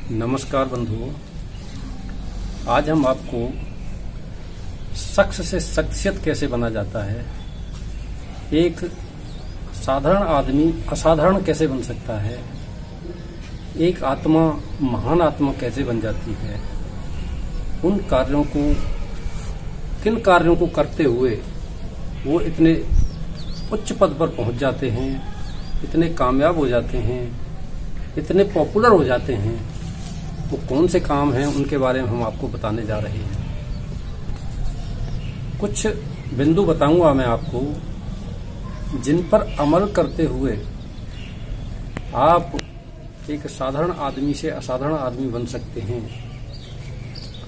नमस्कार बंधुओं, आज हम आपको शख्स से शख्सियत कैसे बना जाता है, एक साधारण आदमी असाधारण कैसे बन सकता है, एक आत्मा महान आत्मा कैसे बन जाती है, उन कार्यों को किन कार्यों को करते हुए वो इतने उच्च पद पर पहुंच जाते हैं, इतने कामयाब हो जाते हैं, इतने पॉपुलर हो जाते हैं। वो कौन से काम हैं उनके बारे में हम आपको बताने जा रहे हैं। कुछ बिंदु बताऊंगा मैं आपको जिन पर अमल करते हुए आप एक साधारण आदमी से असाधारण आदमी बन सकते हैं।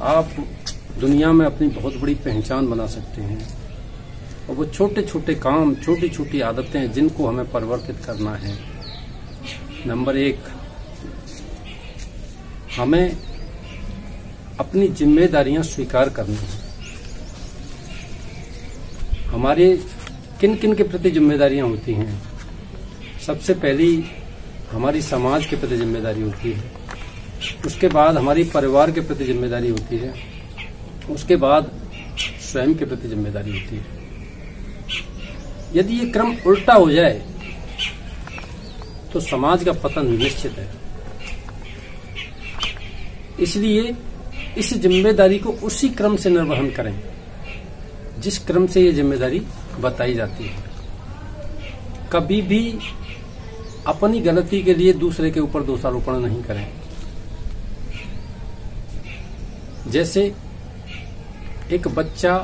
आप दुनिया में अपनी बहुत बड़ी पहचान बना सकते हैं। और वो छोटे छोटे काम, छोटी छोटी आदतें जिनको हमें परिवर्तित करना है। नंबर 1, हमें अपनी जिम्मेदारियां स्वीकार करनी है। हमारे किन किन के प्रति जिम्मेदारियां होती हैं? सबसे पहली हमारी समाज के प्रति जिम्मेदारी होती है, उसके बाद हमारी परिवार के प्रति जिम्मेदारी होती है, उसके बाद स्वयं के प्रति जिम्मेदारी होती है। यदि ये क्रम उल्टा हो जाए तो समाज का पतन निश्चित है। इसलिए इस जिम्मेदारी को उसी क्रम से निर्वहन करें जिस क्रम से ये जिम्मेदारी बताई जाती है। कभी भी अपनी गलती के लिए दूसरे के ऊपर दोषारोपण नहीं करें। जैसे एक बच्चा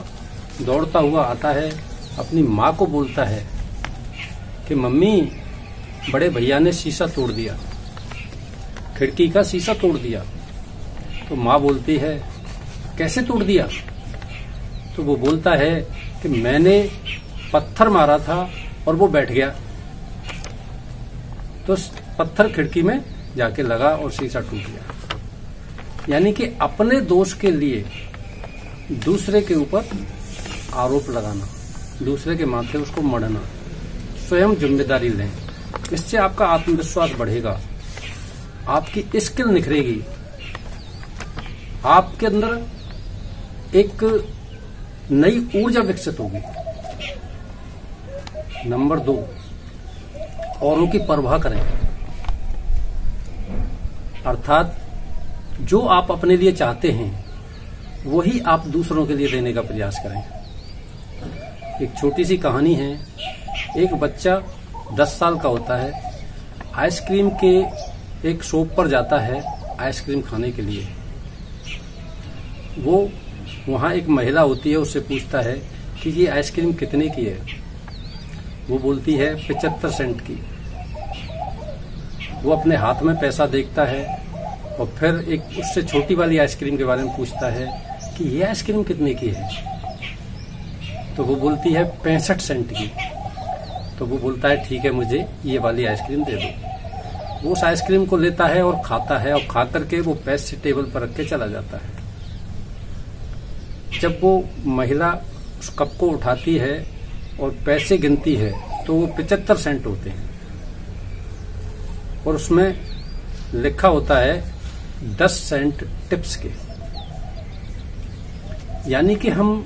दौड़ता हुआ आता है, अपनी माँ को बोलता है कि मम्मी, बड़े भैया ने शीशा तोड़ दिया, खिड़की का शीशा तोड़ दिया। तो माँ बोलती है, कैसे तोड़ दिया? तो वो बोलता है कि मैंने पत्थर मारा था और वो बैठ गया, तो पत्थर खिड़की में जाके लगा और शीशा टूट गया। यानी कि अपने दोष के लिए दूसरे के ऊपर आरोप लगाना, दूसरे के माथे उसको मढ़ना। स्वयं जिम्मेदारी लें, इससे आपका आत्मविश्वास बढ़ेगा, आपकी स्किल निखरेगी, आपके अंदर एक नई ऊर्जा विकसित होगी। नंबर 2, औरों की परवाह करें। अर्थात जो आप अपने लिए चाहते हैं वही आप दूसरों के लिए देने का प्रयास करें। एक छोटी सी कहानी है। एक बच्चा 10 साल का होता है, आइसक्रीम के एक शॉप पर जाता है आइसक्रीम खाने के लिए। वो वहाँ एक महिला होती है, उससे पूछता है कि ये आइसक्रीम कितने की है? वो बोलती है 75 सेंट की। वो अपने हाथ में पैसा देखता है और फिर एक उससे छोटी वाली आइसक्रीम के बारे में पूछता है कि ये आइसक्रीम कितने की है? तो वो बोलती है 65 सेंट की। तो वो बोलता है ठीक है, मुझे ये वाली आइसक्रीम दे दो। वो उस आइसक्रीम को लेता है और खाता है, और खा करके वो पैसे टेबल पर रख के चला जाता है। जब वो महिला उस कप को उठाती है और पैसे गिनती है तो वो 75 सेंट होते हैं, और उसमें लिखा होता है 10 सेंट टिप्स के। यानी कि हम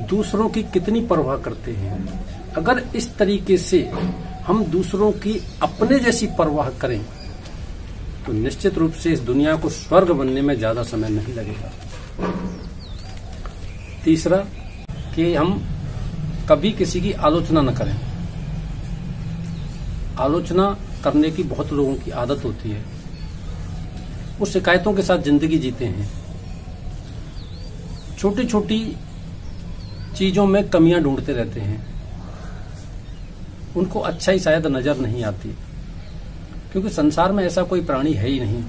दूसरों की कितनी परवाह करते हैं। अगर इस तरीके से हम दूसरों की अपने जैसी परवाह करें तो निश्चित रूप से इस दुनिया को स्वर्ग बनने में ज्यादा समय नहीं लगेगा। तीसरा, कि हम कभी किसी की आलोचना न करें। आलोचना करने की बहुत लोगों की आदत होती है। वो शिकायतों के साथ जिंदगी जीते हैं। छोटी छोटी चीजों में कमियां ढूंढते रहते हैं। उनको अच्छाई शायद नजर नहीं आती, क्योंकि संसार में ऐसा कोई प्राणी है ही नहीं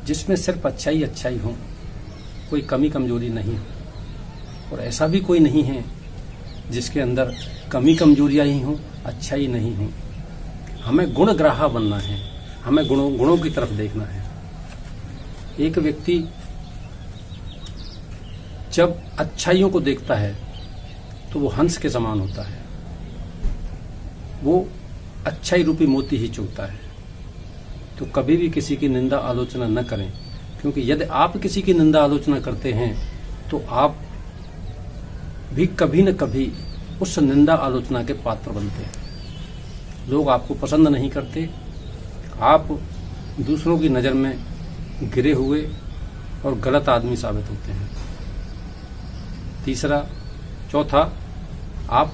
जिसमें सिर्फ अच्छाई हो, कोई कमी कमजोरी नहीं हो। और ऐसा भी कोई नहीं है जिसके अंदर कमी कमजोरियां ही हों, अच्छाई नहीं हो। हमें गुणग्राहा बनना है, हमें गुणों की तरफ देखना है। एक व्यक्ति जब अच्छाइयों को देखता है तो वो हंस के समान होता है। वो अच्छाई रूपी मोती ही चुगता है। तो कभी भी किसी की निंदा आलोचना न करें, क्योंकि यदि आप किसी की निंदा आलोचना करते हैं तो आप भी कभी न कभी उस निंदा आलोचना के पात्र बनते हैं। लोग आपको पसंद नहीं करते, आप दूसरों की नज़र में गिरे हुए और गलत आदमी साबित होते हैं। चौथा, आप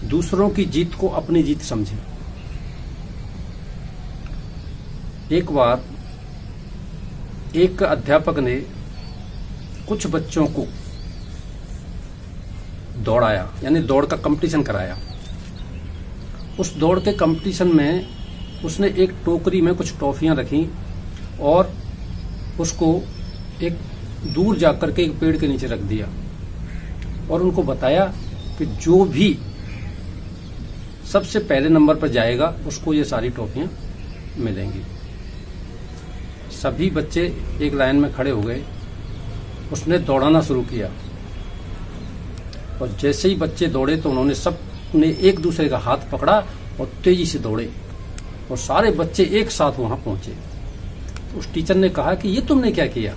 दूसरों की जीत को अपनी जीत समझें। एक बार एक अध्यापक ने कुछ बच्चों को दौड़ाया, यानी दौड़ का कंपटीशन कराया। उस दौड़ के कंपटीशन में उसने एक टोकरी में कुछ टॉफियां रखी और उसको एक दूर जाकर के एक पेड़ के नीचे रख दिया और उनको बताया कि जो भी सबसे पहले नंबर पर जाएगा उसको ये सारी टॉफियां मिलेंगी। सभी बच्चे एक लाइन में खड़े हो गए। उसने दौड़ाना शुरू किया और जैसे ही बच्चे दौड़े तो उन्होंने सबने एक दूसरे का हाथ पकड़ा और तेजी से दौड़े और सारे बच्चे एक साथ वहां पहुंचे। तो उस टीचर ने कहा कि ये तुमने क्या किया?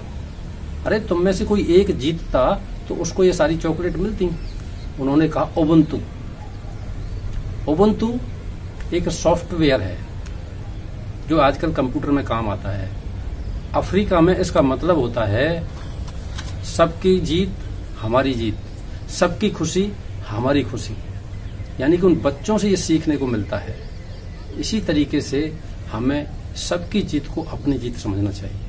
अरे तुम में से कोई एक जीतता तो उसको ये सारी चॉकलेट मिलती। उन्होंने कहा उबुंटू। उबुंटू एक सॉफ्टवेयर है जो आजकल कंप्यूटर में काम आता है। अफ्रीका में इसका मतलब होता है सबकी जीत हमारी जीत, सबकी खुशी हमारी खुशी। यानी कि उन बच्चों से ये सीखने को मिलता है। इसी तरीके से हमें सबकी जीत को अपनी जीत समझना चाहिए।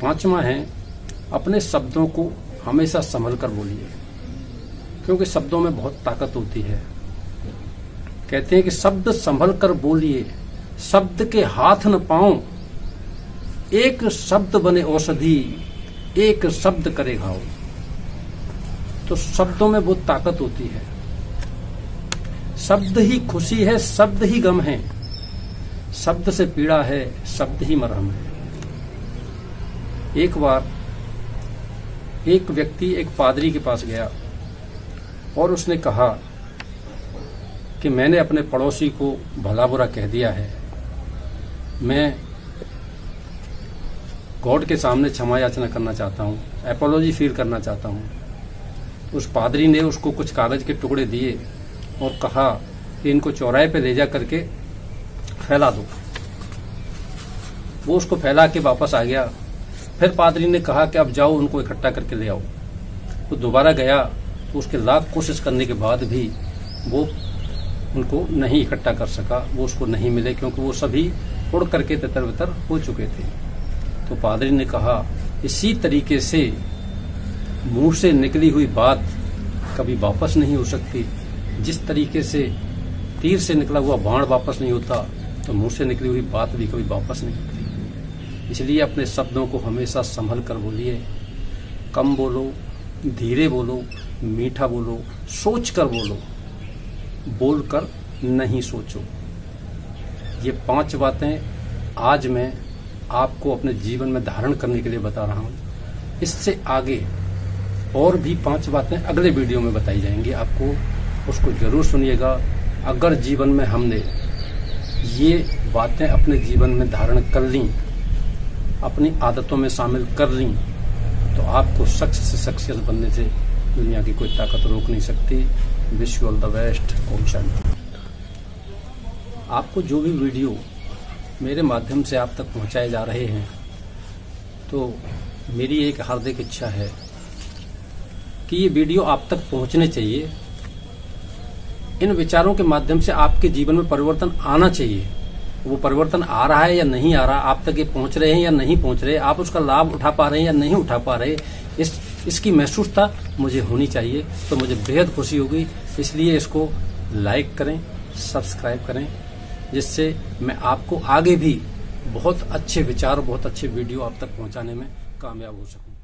5वां है, अपने शब्दों को हमेशा संभल कर बोलिए, क्योंकि शब्दों में बहुत ताकत होती है। कहते हैं कि शब्द संभल कर बोलिए, शब्द के हाथ न पाओ, एक शब्द बने औषधि, एक शब्द करे घाव। तो शब्दों में बहुत ताकत होती है। शब्द ही खुशी है, शब्द ही गम है, शब्द से पीड़ा है, शब्द ही मरहम है। एक बार एक व्यक्ति एक पादरी के पास गया और उसने कहा कि मैंने अपने पड़ोसी को भला बुरा कह दिया है, मैं गॉड के सामने क्षमा याचना करना चाहता हूँ, एपोलॉजी फील करना चाहता हूँ। उस पादरी ने उसको कुछ कागज के टुकड़े दिए और कहा कि इनको चौराहे पे ले जा करके फैला दो। वो उसको फैला के वापस आ गया। फिर पादरी ने कहा कि अब जाओ उनको इकट्ठा करके ले आओ। वो दोबारा गया तो उसके लाख कोशिश करने के बाद भी वो उनको नहीं इकट्ठा कर सका, वो उसको नहीं मिले, क्योंकि वो सभी उड़ करके तितर बितर हो चुके थे। तो पादरी ने कहा इसी तरीके से मुंह से निकली हुई बात कभी वापस नहीं हो सकती। जिस तरीके से तीर से निकला हुआ बाण वापस नहीं होता, तो मुंह से निकली हुई बात भी कभी वापस नहीं होती। इसलिए अपने शब्दों को हमेशा संभल कर बोलिए, कम बोलो, धीरे बोलो, मीठा बोलो, सोच कर बोलो, बोलकर नहीं सोचो। ये 5 बातें आज मैं आपको अपने जीवन में धारण करने के लिए बता रहा हूँ। इससे आगे और भी 5 बातें अगले वीडियो में बताई जाएंगी आपको, उसको जरूर सुनिएगा। अगर जीवन में हमने ये बातें अपने जीवन में धारण कर ली, अपनी आदतों में शामिल कर ली, तो आपको शख्स से शख्सियत बनने से दुनिया की कोई ताकत रोक नहीं सकती। Wish you all the best. ओम शांति। आपको जो भी वीडियो मेरे माध्यम से आप तक पहुंचाए जा रहे हैं, तो मेरी एक हार्दिक इच्छा है कि ये वीडियो आप तक पहुंचने चाहिए। इन विचारों के माध्यम से आपके जीवन में परिवर्तन आना चाहिए। वो परिवर्तन आ रहा है या नहीं आ रहा, आप तक ये पहुंच रहे हैं या नहीं पहुंच रहे, आप उसका लाभ उठा पा रहे हैं या नहीं उठा पा रहे, इसकी महसूसता मुझे होनी चाहिए, तो मुझे बेहद खुशी होगी। इसलिए इसको लाइक करें, सब्सक्राइब करें, जिससे मैं आपको आगे भी बहुत अच्छे विचार, बहुत अच्छे वीडियो आप तक पहुंचाने में कामयाब हो सकूं।